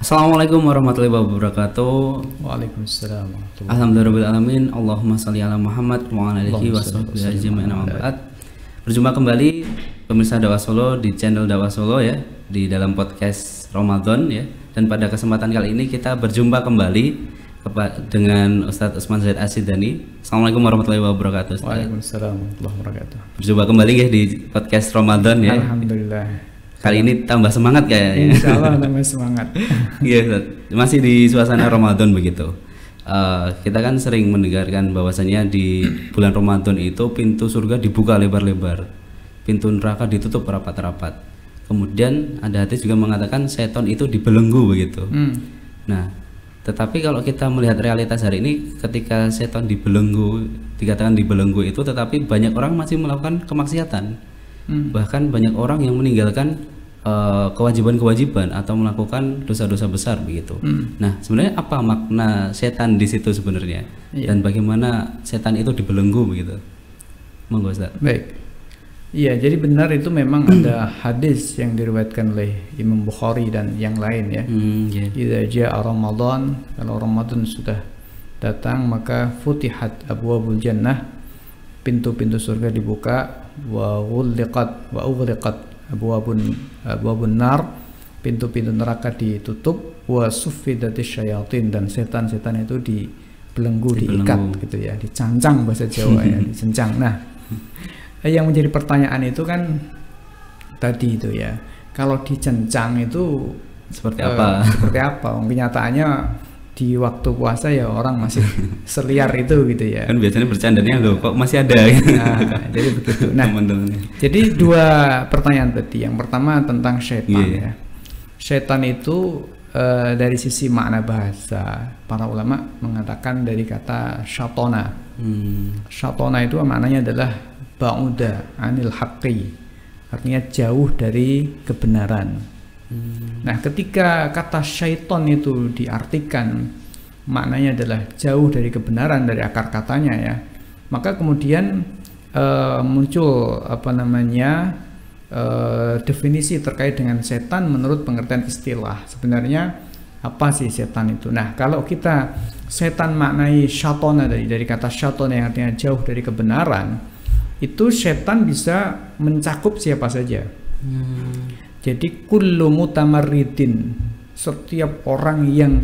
Assalamualaikum warahmatullahi wabarakatuh. Waalaikumsalam warahmatullahi Alhamdulillahirrahmanirrahim. Allahumma shalli ala Muhammad wa ala alihi wa sahbihi ajma'in. Berjumpa kembali pemirsa Dakwah Solo di channel Dakwah Solo ya, di dalam podcast Ramadan ya. Dan pada kesempatan kali ini kita berjumpa kembali dengan Ustadz Usman Zaid Asyidani. Assalamualaikum warahmatullahi wabarakatuh. Waalaikumsalam warahmatullahi wabarakatuh. Berjumpa kembali ya di podcast Ramadan ya. Alhamdulillah. Kali ini tambah semangat kayaknya. Insya Allah tambah semangat. Iya, masih di suasana Ramadan begitu. Kita kan sering mendengarkan bahwasanya di bulan Ramadan itu pintu surga dibuka lebar-lebar, pintu neraka ditutup rapat-rapat. Kemudian ada hadis juga mengatakan setan itu dibelenggu begitu. Nah, tetapi kalau kita melihat realitas hari ini, ketika setan dibelenggu, dikatakan dibelenggu itu, tetapi banyak orang masih melakukan kemaksiatan. Bahkan banyak orang yang meninggalkan kewajiban-kewajiban atau melakukan dosa-dosa besar begitu. Nah, sebenarnya apa makna setan di situ sebenarnya? Dan bagaimana setan itu dibelenggu begitu? Monggo Ustaz. Baik. Iya, jadi benar itu memang ada hadis yang diriwayatkan oleh Imam Bukhari dan yang lain ya. Idza jaa Ramadan, kalau Ramadan sudah datang maka futihat abwabul jannah, pintu-pintu surga dibuka, wa ghulliqat wa ughliqat abwabun nar, pintu-pintu neraka ditutup, wa suffidatis syayatin, dan setan-setan itu dibelenggu, diikat gitu ya, dicancang bahasa Jawa ya, dicencang. Nah, yang menjadi pertanyaan itu kan tadi itu ya, kalau dicencang itu seperti apa? Seperti apa? Kenyataannya di waktu puasa ya orang masih seliar itu gitu ya. Kan biasanya bercandanya loh kok masih ada. Nah, jadi begitu. Nah, jadi dua pertanyaan tadi. Yang pertama tentang setan ya. Setan itu dari sisi makna bahasa, para ulama mengatakan dari kata syatona. Syatona itu maknanya adalah ba'uda anil haqqi, artinya jauh dari kebenaran. Nah, ketika kata syaiton itu diartikan maknanya adalah jauh dari kebenaran, dari akar katanya ya, maka kemudian muncul definisi terkait dengan setan menurut pengertian istilah. Sebenarnya apa sih setan itu? Nah, kalau kita setan maknai syatona dari kata syatona yang artinya jauh dari kebenaran, itu setan bisa mencakup siapa saja. Jadi kullu mutamarridin, setiap orang yang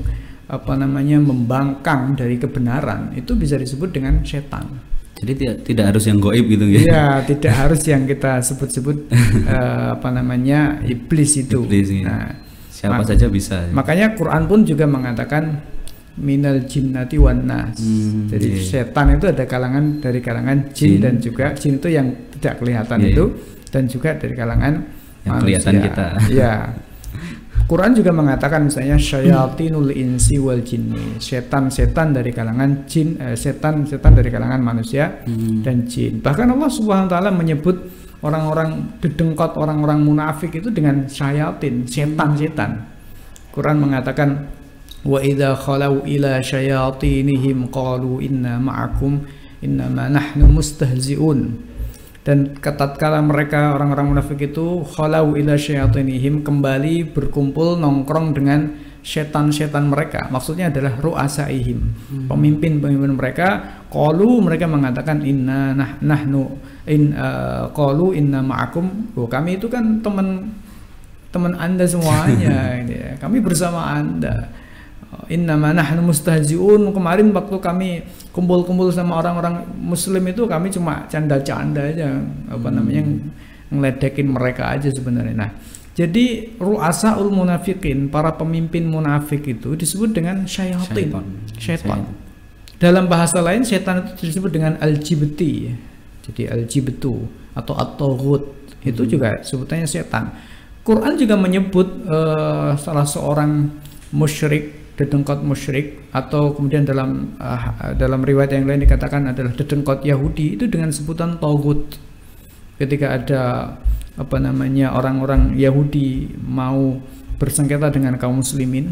membangkang dari kebenaran itu bisa disebut dengan setan. Jadi tidak harus yang gaib gitu ya. Iya, tidak harus yang kita sebut-sebut iblis itu. Iblis, ya. Nah, siapa saja bisa. Makanya Quran pun juga mengatakan minal jinnati wan nas. Jadi setan itu ada dari kalangan jin dan juga jin itu yang tidak kelihatan itu, dan juga dari kalangan yang manusia. Kelihatan kita. Ya. Quran juga mengatakan misalnya syayatinul insi wal jinni, setan-setan dari kalangan jin, setan-setan dari kalangan manusia dan jin. Bahkan Allah Subhanahu wa taala menyebut orang-orang dedengkot, orang-orang munafik itu dengan syayatin, setan-setan. Quran mengatakan wa idza khalau ila syayatinihim qalu inna ma'akum innama nahnu mustahzi'un. Dan tatkala mereka orang-orang munafik itu khalau ila syayatinihim, kembali berkumpul nongkrong dengan setan-setan mereka, maksudnya adalah ru'asaihim, pemimpin-pemimpin mereka, qalu, mereka mengatakan inna nahnu qalu inna ma'akum, kami itu kan teman Anda semuanya ini ya. Kami bersama Anda. Innama nahnu mustahzi'un, kemarin waktu kami kumpul-kumpul sama orang-orang muslim itu kami cuma canda-canda aja, ngeledekin mereka aja sebenarnya. Nah, jadi ru'asaul munafiqin, para pemimpin munafik itu disebut dengan syayatin, syaitan. Dalam bahasa lain setan itu disebut dengan al-jibti. Jadi al-jibtu atau at-taghut itu juga sebutannya setan. Quran juga menyebut salah seorang musyrik, dedengkot musyrik, atau kemudian dalam riwayat yang lain dikatakan adalah dedengkot Yahudi, itu dengan sebutan taghut. Ketika ada orang-orang Yahudi mau bersengketa dengan kaum muslimin,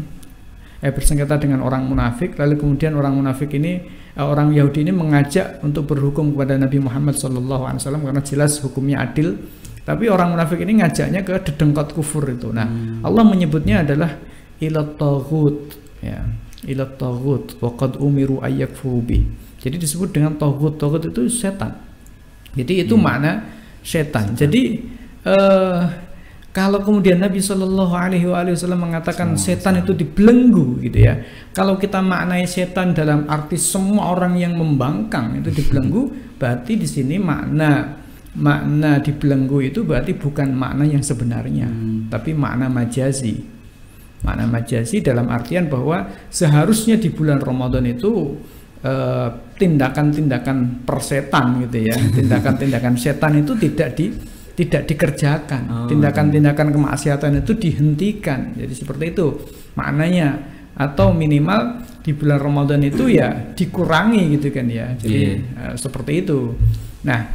bersengketa dengan orang munafik, lalu kemudian orang munafik ini, orang Yahudi ini mengajak untuk berhukum kepada Nabi Muhammad SAW karena jelas hukumnya adil, tapi orang munafik ini ngajaknya ke dedengkot kufur itu. Nah, Allah menyebutnya adalah ilat taghut, ya, ilat taghut wa qad umiru ayyakfuru bih. Jadi disebut dengan taghut. Taghut itu setan. Jadi itu makna setan. Jadi kalau kemudian Nabi Shallallahu Alaihi Wasallam mengatakan setan itu dibelenggu, gitu ya. Kalau kita maknai setan dalam arti semua orang yang membangkang itu dibelenggu, berarti di sini makna dibelenggu itu berarti bukan makna yang sebenarnya, tapi makna majazi. Makna majazi dalam artian bahwa seharusnya di bulan Ramadan itu tindakan-tindakan persetan, gitu ya, tindakan-tindakan setan itu tidak dikerjakan, tindakan-tindakan kemaksiatan itu dihentikan. Jadi seperti itu maknanya, atau minimal di bulan Ramadan itu ya dikurangi, gitu kan ya. Jadi seperti itu. Nah,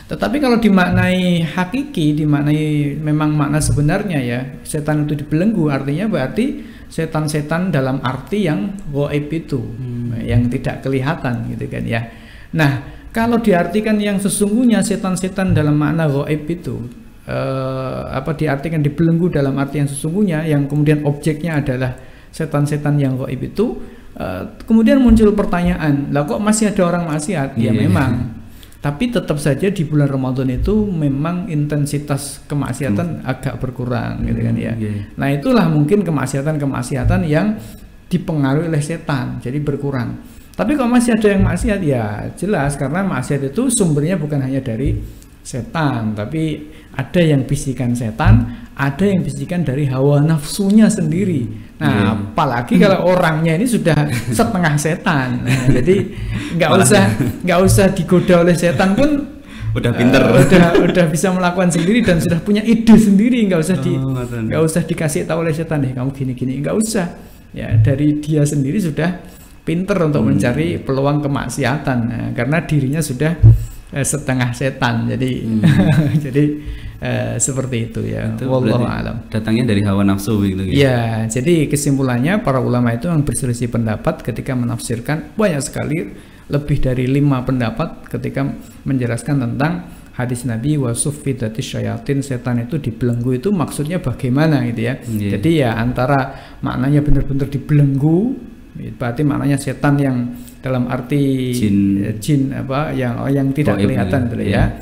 tetapi kalau dimaknai hakiki, dimaknai memang makna sebenarnya ya, setan itu dibelenggu, artinya berarti setan-setan dalam arti yang gaib itu, yang tidak kelihatan, gitu kan ya. Nah, kalau diartikan yang sesungguhnya setan-setan dalam makna gaib itu, diartikan dibelenggu dalam arti yang sesungguhnya, yang kemudian objeknya adalah setan-setan yang gaib itu, kemudian muncul pertanyaan, lah kok masih ada orang maksiat? Ya memang. Tapi tetap saja di bulan Ramadan itu memang intensitas kemaksiatan agak berkurang, gitu kan ya. Nah, itulah mungkin kemaksiatan-kemaksiatan yang dipengaruhi oleh setan, jadi berkurang. Tapi kalau masih ada yang maksiat, ya jelas karena maksiat itu sumbernya bukan hanya dari setan, tapi ada yang bisikan setan, ada yang bisikan dari hawa nafsunya sendiri. Nah, apalagi kalau orangnya ini sudah setengah setan, nah, jadi nggak usah digoda oleh setan pun udah pinter, udah bisa melakukan sendiri dan sudah punya ide sendiri, nggak usah dikasih tahu oleh setan deh kamu gini-gini, nggak usah. Ya, dari dia sendiri sudah pinter untuk mencari peluang kemaksiatan, nah, karena dirinya sudah setengah setan, jadi jadi seperti itu ya. Wallahu a'lam. Datangnya dari hawa nafsu gitu. Ya, jadi kesimpulannya para ulama itu yang berselisih pendapat ketika menafsirkan, banyak sekali, lebih dari 5 pendapat ketika menjelaskan tentang hadis Nabi wa suffidati syayatin, setan itu dibelenggu, itu maksudnya bagaimana gitu ya. Jadi ya antara maknanya benar-benar dibelenggu, berarti maknanya setan yang dalam arti jin yang tidak kelihatan gitu ya.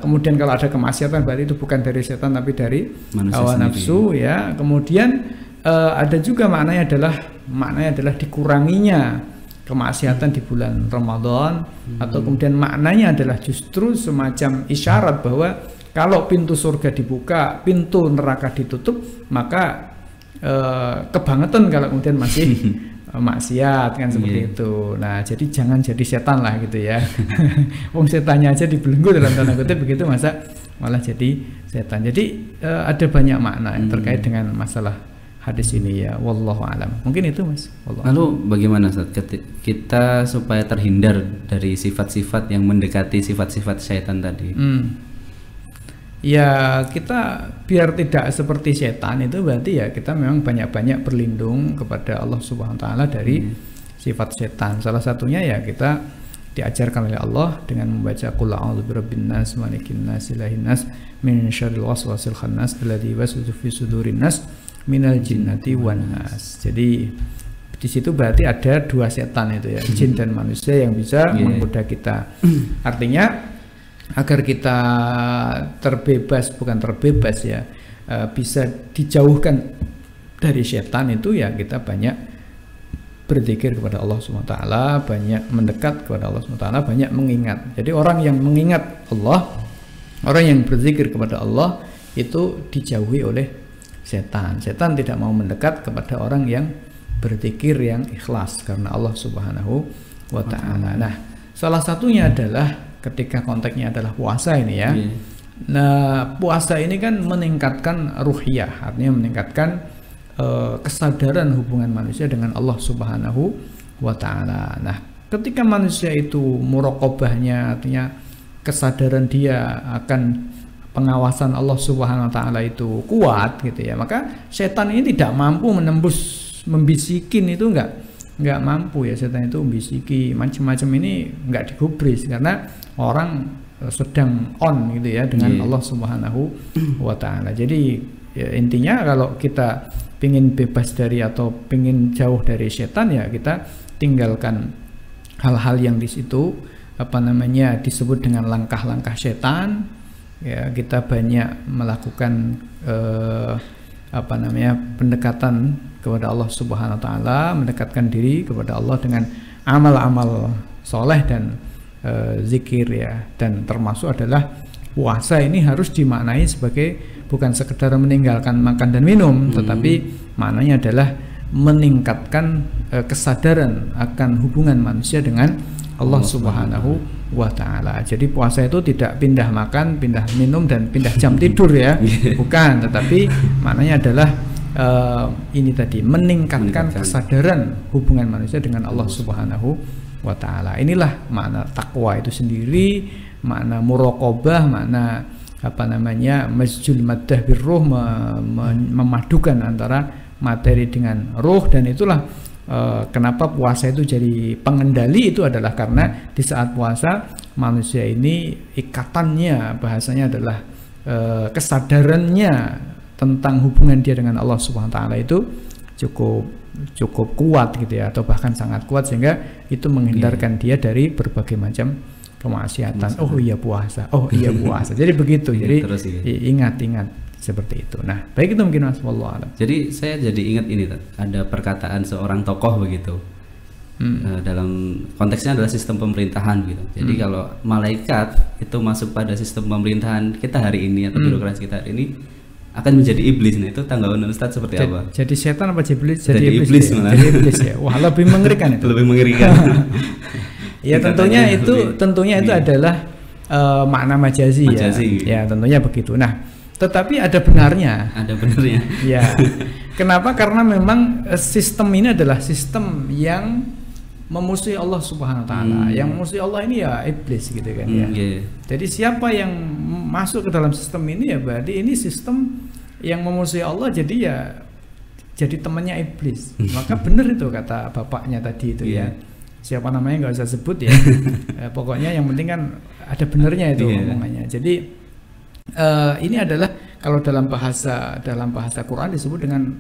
Kemudian kalau ada kemaksiatan berarti itu bukan dari setan tapi dari hawa nafsu ya. Kemudian ada juga maknanya adalah dikuranginya kemaksiatan di bulan Ramadan, atau kemudian maknanya adalah justru semacam isyarat bahwa kalau pintu surga dibuka, pintu neraka ditutup, maka kebangetan kalau kemudian masih maksiat kan, seperti itu. Nah, jadi jangan jadi setan lah gitu ya. Wong setannya aja dibelenggu dalam tanda kutip begitu, masa malah jadi setan. Jadi ada banyak makna yang terkait dengan masalah hadis ini ya. Wallahu alam. Mungkin itu Mas. Lalu bagaimana Ustaz kita supaya terhindar dari sifat-sifat yang mendekati sifat-sifat syaitan tadi? Ya, kita biar tidak seperti setan itu berarti ya kita memang banyak-banyak berlindung kepada Allah Subhanahu wa taala dari sifat setan. Salah satunya ya kita diajarkan oleh Allah dengan membaca qul a'udzu birabbin nas malikin nas ilahin nas min syarril waswasil khannas alladzi yuwaswisu fi sudurin nas minal jinnati wan nas. Jadi di situ berarti ada 2 setan itu ya, jin dan manusia yang bisa menggoda kita. Artinya agar kita bukan terbebas ya, bisa dijauhkan dari setan itu ya kita banyak berzikir kepada Allah SWT, banyak mendekat kepada Allah SWT, banyak mengingat. Jadi orang yang mengingat Allah, orang yang berzikir kepada Allah itu dijauhi oleh setan. Setan tidak mau mendekat kepada orang yang berzikir yang ikhlas karena Allah Subhanahu wa taala. Nah, salah satunya adalah ketika konteksnya adalah puasa ini ya. Nah, puasa ini kan meningkatkan ruhiyah, artinya meningkatkan kesadaran hubungan manusia dengan Allah Subhanahu wa taala. Nah, ketika manusia itu muraqabahnya, artinya kesadaran dia akan pengawasan Allah Subhanahu wa taala itu kuat gitu ya, maka setan ini tidak mampu menembus, membisikin itu enggak mampu ya. Setan itu membisiki macam-macam ini enggak digubris karena orang sedang on gitu ya dengan Allah Subhanahu wa taala. Jadi ya, intinya kalau kita pingin bebas dari atau pingin jauh dari setan, ya kita tinggalkan hal-hal yang di situ disebut dengan langkah-langkah setan. Ya, kita banyak melakukan pendekatan kepada Allah Subhanahu wa taala, mendekatkan diri kepada Allah dengan amal-amal soleh dan zikir ya. Dan termasuk adalah puasa ini harus dimaknai sebagai bukan sekedar meninggalkan makan dan minum, tetapi maknanya adalah meningkatkan kesadaran akan hubungan manusia dengan Allah Subhanahu wa taala. Jadi puasa itu tidak pindah makan, pindah minum dan pindah jam tidur ya. Bukan, tetapi maknanya adalah ini tadi meningkatkan kesadaran hubungan manusia dengan Allah Subhanahu wa taala. Inilah makna takwa itu sendiri, makna muraqabah, makna masjul maddah birruh, memadukan antara materi dengan ruh. Dan itulah kenapa puasa itu jadi pengendali, itu adalah karena di saat puasa manusia ini ikatannya, bahasanya adalah kesadarannya tentang hubungan dia dengan Allah Subhanahu wa taala itu cukup kuat gitu ya, atau bahkan sangat kuat, sehingga itu menghindarkan dia dari berbagai macam kemaksiatan. Oh iya puasa, oh iya puasa. Jadi begitu. Jadi ingat-ingat seperti itu. Nah, baik, itu mungkin Mas, wallahu a'lam. Jadi saya jadi ingat ini, ada perkataan seorang tokoh begitu. Dalam konteksnya adalah sistem pemerintahan gitu. Jadi kalau malaikat itu masuk pada sistem pemerintahan kita hari ini atau birokrasi kita hari ini, akan menjadi iblis. Nah, itu tanggapan Ustadz seperti apa? Jadi setan apa iblis? Jadi iblis ya? Jadi iblis ya. Wah, lebih mengerikan itu. Lebih mengerikan. Ya tentunya itu adalah makna majazi ya. Ya, tentunya begitu. Nah, tetapi ada benarnya. Ada benarnya. Ya. Kenapa? Karena memang sistem ini adalah sistem yang memusuhi Allah Subhanahu wa taala. Yang memusuhi Allah ini ya iblis gitu kan ya. Jadi siapa yang masuk ke dalam sistem ini, ya berarti ini sistem yang memusuhi Allah, jadi temannya iblis. Maka benar itu kata bapaknya tadi itu ya. Siapa namanya nggak usah sebut ya. Pokoknya yang penting kan ada benernya itu omongannya. Jadi ini adalah kalau dalam bahasa Quran disebut dengan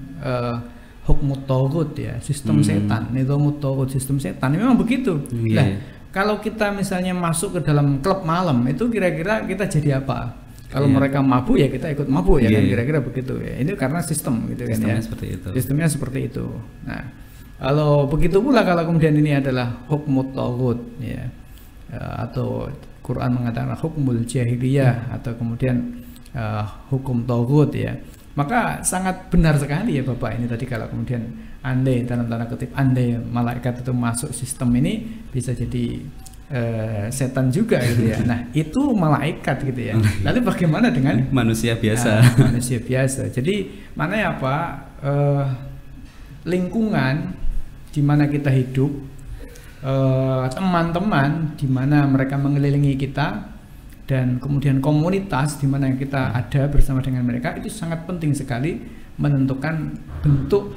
hukmut taghut ya, sistem setan, nizamut taghut, sistem setan. Memang begitu. Nah, kalau kita misalnya masuk ke dalam klub malam, itu kira-kira kita jadi apa? Kalau mereka mabuk ya kita ikut mabuk ya kan, kira-kira begitu ya. Ini karena sistem gitu kan ya. Sistemnya seperti itu. Nah, kalau begitu pula kalau kemudian ini adalah hukmut taghut ya, atau Quran mengatakan hukmul jahiliyah, atau kemudian hukum taghut ya, maka sangat benar sekali ya Bapak ini tadi, kalau kemudian andai dalam tanda kutip andai malaikat itu masuk sistem ini, bisa jadi setan juga gitu ya. Nah, itu malaikat gitu ya. Lalu bagaimana dengan manusia biasa? Manusia biasa. Jadi mana ya Pak, lingkungan di mana kita hidup, teman-teman di mana mereka mengelilingi kita, dan kemudian komunitas di mana kita ada bersama dengan mereka, itu sangat penting sekali menentukan bentuk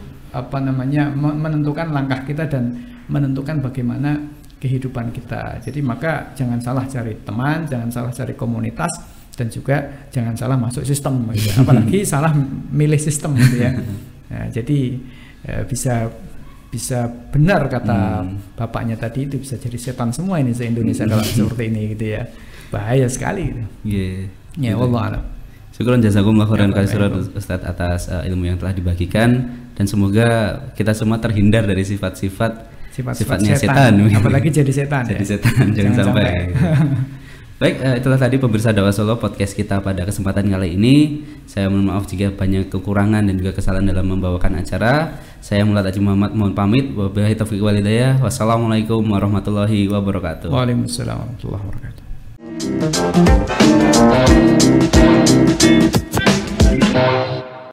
menentukan langkah kita dan menentukan bagaimana kehidupan kita. Jadi maka jangan salah cari teman, jangan salah cari komunitas, dan juga jangan salah masuk sistem gitu. Apalagi salah milih sistem gitu ya. Nah, jadi bisa benar kata bapaknya tadi, itu bisa jadi setan semua ini se-Indonesia kalau seperti ini gitu ya. Bahaya sekali gitu. Ya Allah alam. Syukron jazakumullah khairan katsiran Ustadz atas ilmu yang telah dibagikan, dan semoga kita semua terhindar dari sifatnya setan. Apalagi jadi setan. Jadi setan, jangan sampai. Baik, itulah tadi pemirsa Dakwah Solo podcast kita pada kesempatan kali ini. Saya mohon maaf jika banyak kekurangan dan juga kesalahan dalam membawakan acara. Saya Mulad Haji Muhammad mohon pamit. Wabillahi taufiq wal hidayah. Wassalamualaikum warahmatullahi wabarakatuh. Waalaikumsalam warahmatullahi wabarakatuh.